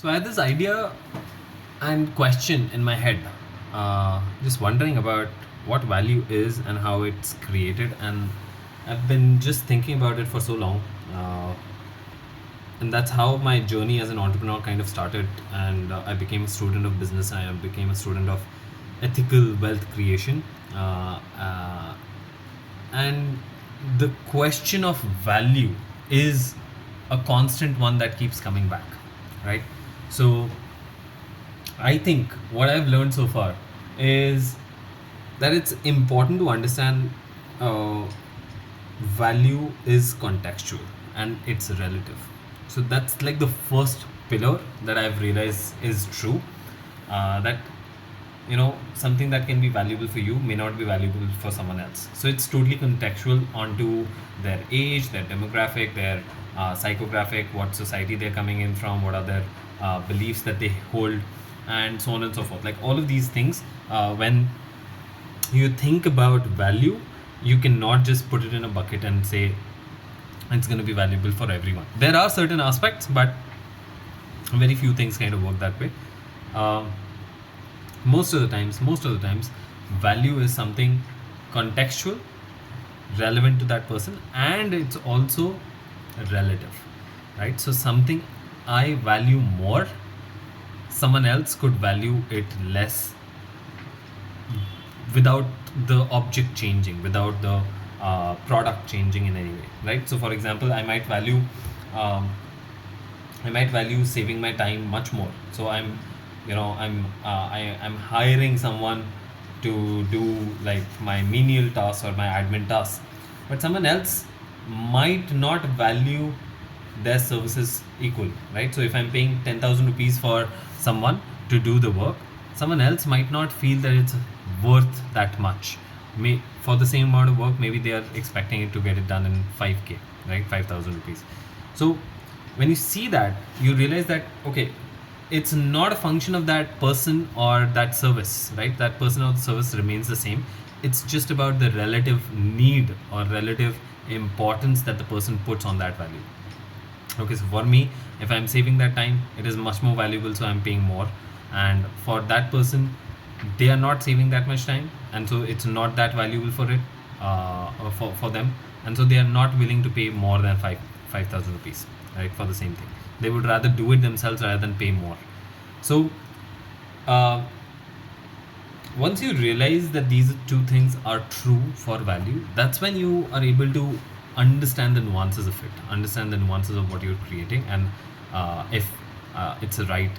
So I had this idea and question in my head, just wondering about what value is and how it's created. And I've been just thinking about it for so long. And that's how my journey as an entrepreneur kind of started. And I became a student of business. I became a student of ethical wealth creation. And the question of value is a constant one that keeps coming back, right? So I think what I've learned so far is that it's important to understand uh, value is contextual and it's relative. So that's like the first pillar that I've realized is true. That something that can be valuable for you may not be valuable for someone else. So it's totally contextual onto their age, their demographic, their psychographic, what society they're coming in from, what are their beliefs that they hold, and so on and so forth. Like all of these things, when you think about value, you cannot just put it in a bucket and say it's going to be valuable for everyone. There are certain aspects, but very few things kind of work that way. Uh, most of the times, value is something contextual, relevant to that person, and it's also relative, right? So something I value more, someone else could value it less without the object changing, without the product changing in any way, right? So for example, um, I might value saving my time much more. So I'm hiring someone to do like my menial tasks or my admin tasks, but someone else might not value their services equal, right? So if I'm paying 10,000 rupees for someone to do the work, someone else might not feel that it's worth that much. For the same amount of work, maybe they are expecting it to get it done in 5k, right? 5,000 rupees. So when you see that, you realize that okay, it's not a function of that person or that service, right? That person or the service remains the same. It's just about the relative need or relative importance that the person puts on that value. Okay, so for me, if I'm saving that time, it is much more valuable, so I'm paying more. And for that person, they are not saving that much time, and so it's not that valuable for it, for them, and so they are not willing to pay more than 5,000 rupees, right, for the same thing. They would rather do it themselves rather than pay more. So uh, once you realize that these two things are true for value, that's when you are able to understand the nuances of it, understand the nuances of what you're creating, and if it's right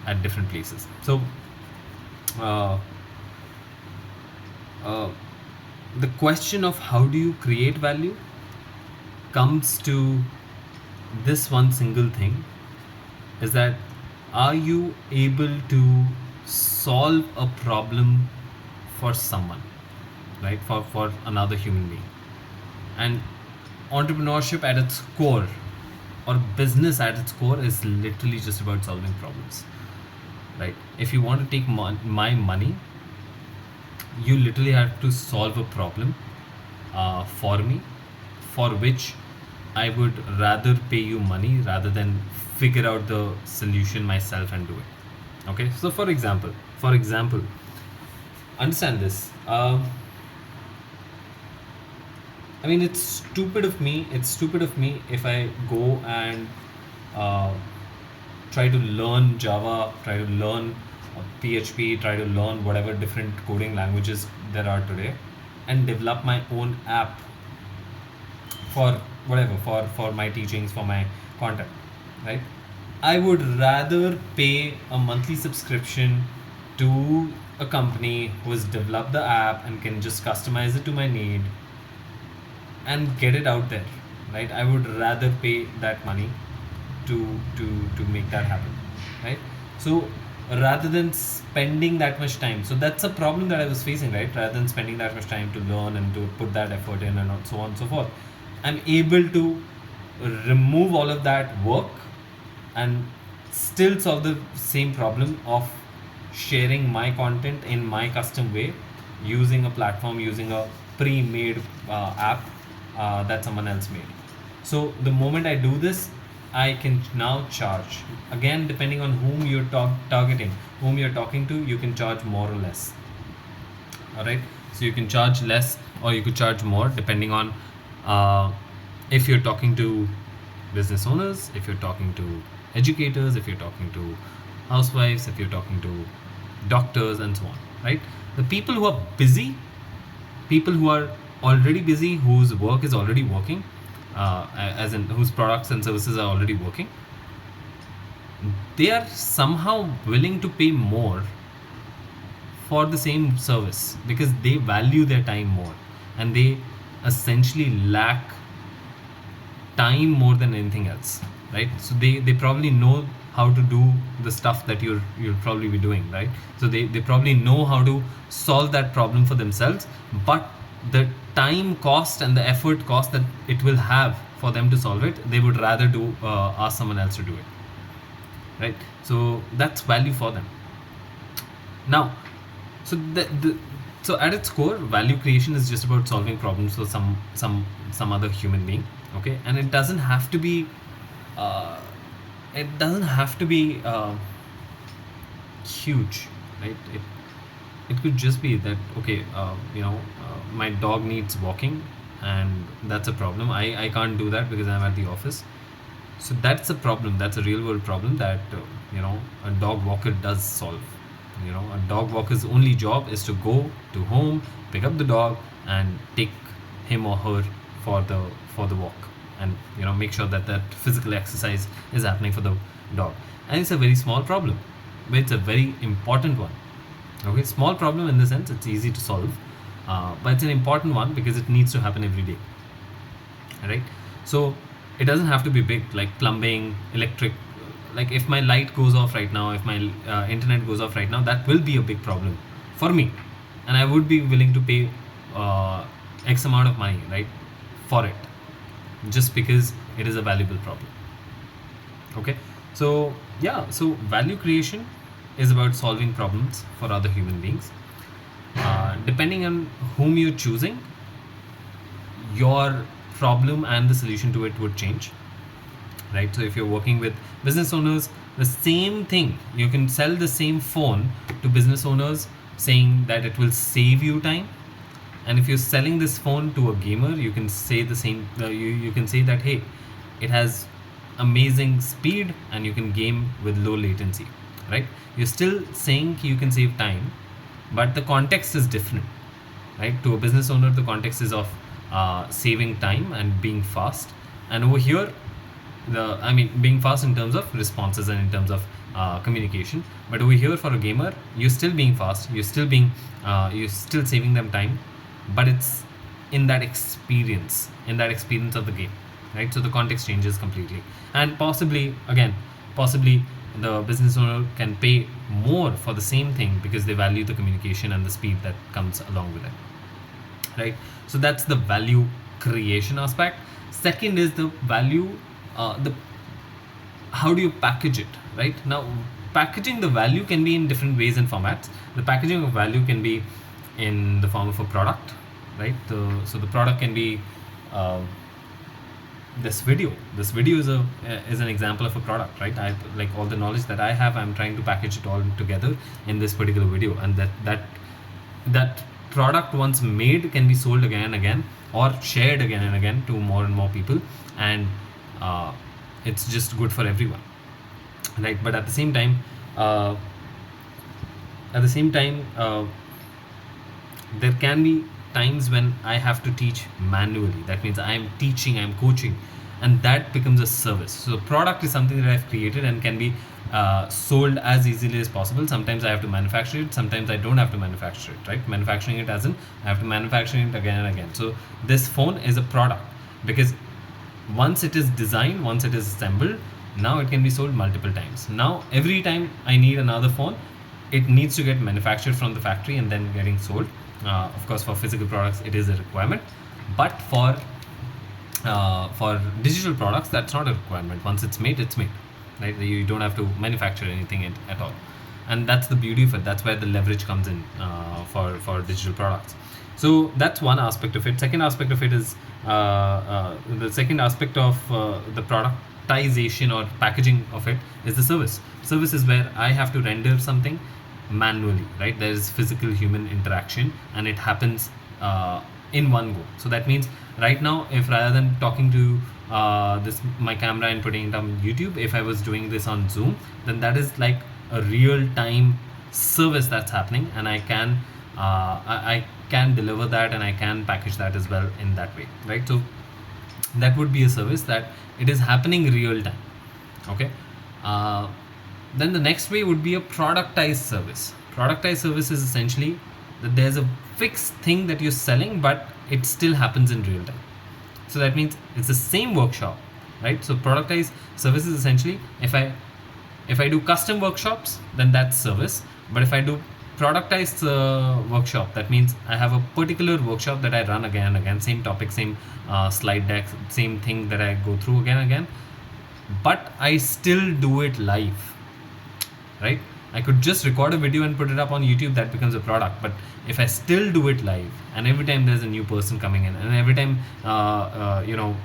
at different places. So uh, uh, the question of how do you create value comes to this one single thing, is that are you able to solve a problem for someone, right, for another human being. And entrepreneurship at its core, or business at its core, is literally just about solving problems, right? If you want to take my money, you literally have to solve a problem for me, for which I would rather pay you money rather than figure out the solution myself and do it. Okay, so for example, understand this. I mean, it's stupid of me. It's stupid of me if I go and uh, try to learn Java, try to learn PHP, try to learn whatever different coding languages there are today, and develop my own app for whatever, for my teachings, for my content, right? I would rather pay a monthly subscription to a company who has developed the app and can just customize it to my need and get it out there, right? I would rather pay that money to to make that happen, right? So rather than spending that much time, so that's a problem that I was facing, right? Rather than spending that much time to learn and to put that effort in and so on and so forth, I'm able to remove all of that work and still solve the same problem of sharing my content in my custom way, using a platform, using a pre-made app that someone else made. So the moment I do this, I can now charge. Again, depending on whom you're targeting, whom you're talking to, you can charge more or less. All right. So you can charge less or you could charge more depending on uh, if you're talking to business owners, if you're talking to educators, if you're talking to housewives, if you're talking to doctors, and so on. Right. The people who are busy, people who are already busy, whose work is already working, as in whose products and services are already working, they are somehow willing to pay more for the same service because they value their time more, and they essentially lack time more than anything else, right? So they probably know how to do the stuff that you'll probably be doing, right? So they probably know how to solve that problem for themselves, but the time cost and the effort cost that it will have for them to solve it, they would rather do ask someone else to do it, right? So that's value for them. Now, so so at its core, value creation is just about solving problems for some other human being, okay? And it doesn't have to be uh, it doesn't have to be huge, right? It could just be that, okay, my dog needs walking, and that's a problem. I can't do that because I'm at the office. So that's a problem. That's a real world problem that a dog walker does solve. A dog walker's only job is to go to home, pick up the dog, and take him or her for the walk, and make sure that that physical exercise is happening for the dog. And it's a very small problem, but it's a very important one. Okay, small problem in the sense it's easy to solve, but it's an important one because it needs to happen every day, right? So it doesn't have to be big, like plumbing, electric. Like if my light goes off right now, if my internet goes off right now, that will be a big problem for me, and I would be willing to pay x amount of money, right, for it, just because it is a valuable problem. Okay, so yeah, so value creation is about solving problems for other human beings. Depending on whom you're choosing, your problem and the solution to it would change, right? So if you're working with business owners, the same thing, you can sell the same phone to business owners saying that it will save you time. And if you're selling this phone to a gamer, you can say the same, you can say that, hey, it has amazing speed and you can game with low latency, right? You're still saying you can save time, but the context is different, right? To a business owner, the context is of saving time and being fast. And over here, being fast in terms of responses and in terms of communication. But over here, for a gamer, you're still being fast, you're still saving them time, but it's in that experience of the game, right? So the context changes completely, and possibly the business owner can pay more for the same thing because they value the communication and the speed that comes along with it, right? So that's the value creation aspect. Second is the value, the how do you package it, right? Now, packaging the value can be in different ways and formats. The packaging of value can be in the form of a product, right? So the product can be this video is an example of a product, right? I like all the knowledge that I have, I'm trying to package it all together in this particular video, and that product, once made, can be sold again and again or shared again and again to more and more people, and it's just good for everyone, right? But at the same time there can be times when I have to teach manually. That means I'm teaching, I'm coaching, and that becomes a service. So product is something that I've created and can be sold as easily as possible. Sometimes I have to manufacture it, sometimes I don't have to manufacture it, right? Manufacturing it as in I have to manufacture it again and again. So this phone is a product because once it is designed, once it is assembled, now it can be sold multiple times. Now every time I need another phone, it needs to get manufactured from the factory and then getting sold. Of course, for physical products, it is a requirement, but for digital products, that's not a requirement. Once it's made, right? You don't have to manufacture anything at all, and that's the beauty of it. That's where the leverage comes in for digital products. So that's one aspect of it. Second aspect of it is the second aspect of the product productization or packaging of it is the service. Service is where I have to render something manually, right? There is physical human interaction and it happens in one go. So that means right now, if rather than talking to this my camera and putting it on YouTube, if I was doing this on Zoom, then that is like a real time service that's happening, and I can I can deliver that and I can package that as well in that way, right? So that would be a service that it is happening real time. Okay. Then the next way would be a productized service. Productized service is essentially that there's a fixed thing that you're selling, but it still happens in real time. So that means it's the same workshop, right? So productized service is essentially if I do custom workshops, then that's service. But if I do productized workshop, that means I have a particular workshop that I run again and again, same topic, same slide deck, same thing that I go through again and again, but I still do it live, right? I could just record a video and put it up on YouTube, that becomes a product. But if I still do it live, and every time there's a new person coming in, and every time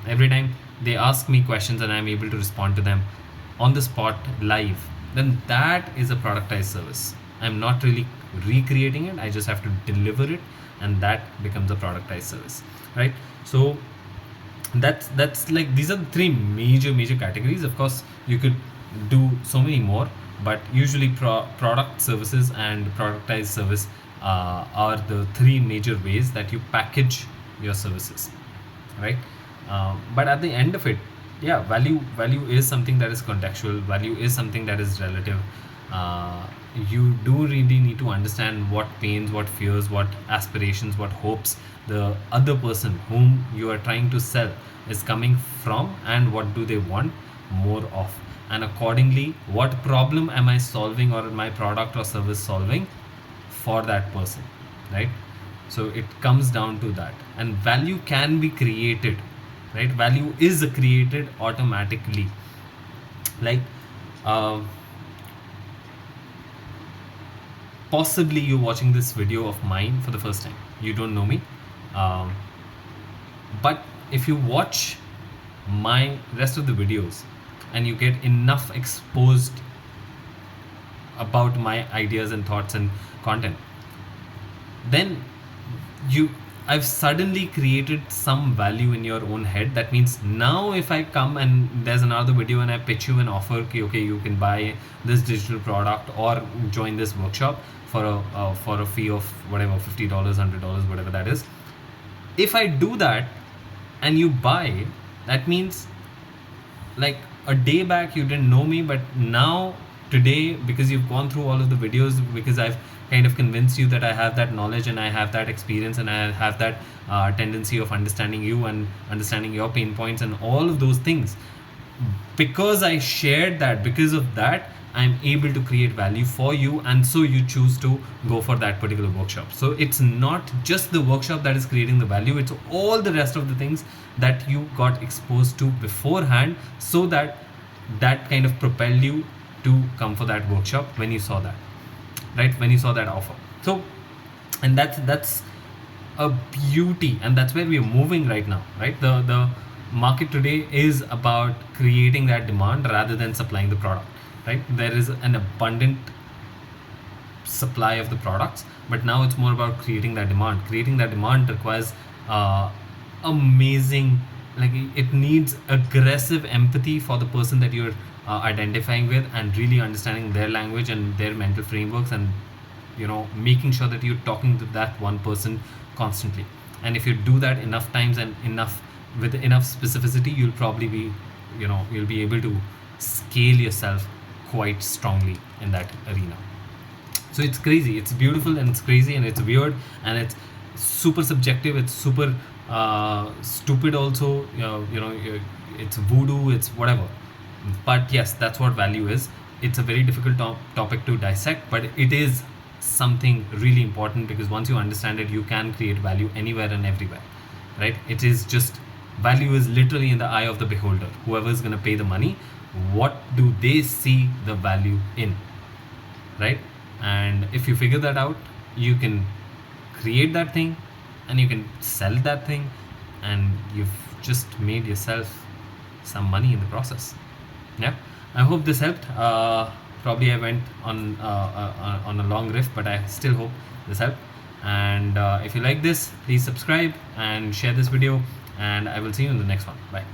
every time they ask me questions and I'm able to respond to them on the spot live, then that is a productized service. I'm not really recreating it, I just have to deliver it, and that becomes a productized service, right? So that's like, these are the three major categories. Of course you could do so many more, but usually product, services and productized service are the three major ways that you package your services, right? But at the end of it, yeah, value is something that is contextual. Value is something that is relative. You do really need to understand what pains, what fears, what aspirations, what hopes the other person whom you are trying to sell is coming from, and what do they want more of, and accordingly what problem am I solving, or my product or service solving for that person, right? So it comes down to that. And value can be created, right? Value is created automatically. Like possibly you're watching this video of mine for the first time, you don't know me, but if you watch my rest of the videos and you get enough exposed about my ideas and thoughts and content, then I've suddenly created some value in your own head. That means now if I come and there's another video and I pitch you an offer, okay, you can buy this digital product or join this workshop for a fee of whatever, $50, $100, whatever that is. If I do that and you buy it, that means like a day back you didn't know me, but now today, because you've gone through all of the videos, because I've kind of convinced you that I have that knowledge and I have that experience and I have that tendency of understanding you and understanding your pain points and all of those things, because I shared that, because of that I'm able to create value for you, and so you choose to go for that particular workshop. So it's not just the workshop that is creating the value, it's all the rest of the things that you got exposed to beforehand, so that kind of propelled you to come for that workshop when you saw that, right? When you saw that offer. So, and that's a beauty, and that's where we are moving right now, right? The market today is about creating that demand rather than supplying the product, right? There is an abundant supply of the products, but now it's more about creating that demand. Creating that demand requires amazing, like it needs aggressive empathy for the person that you're identifying with, and really understanding their language and their mental frameworks, and making sure that you're talking to that one person constantly. And if you do that enough times and with enough specificity, you'll probably be you'll be able to scale yourself quite strongly in that arena. So it's crazy, it's beautiful, and it's crazy, and it's weird, and it's super subjective, it's super stupid also, it's voodoo, it's whatever. But yes, that's what value is. It's a very difficult topic to dissect, but it is something really important, because once you understand it, you can create value anywhere and everywhere, right? It is just, value is literally in the eye of the beholder. Whoever is going to pay the money, what do they see the value in, right? And if you figure that out, you can create that thing and you can sell that thing, and you've just made yourself some money in the process. Yeah, I hope this helped. Probably I went on a long riff, but I still hope this helped. And if you like this, please subscribe and share this video. And I will see you in the next one. Bye.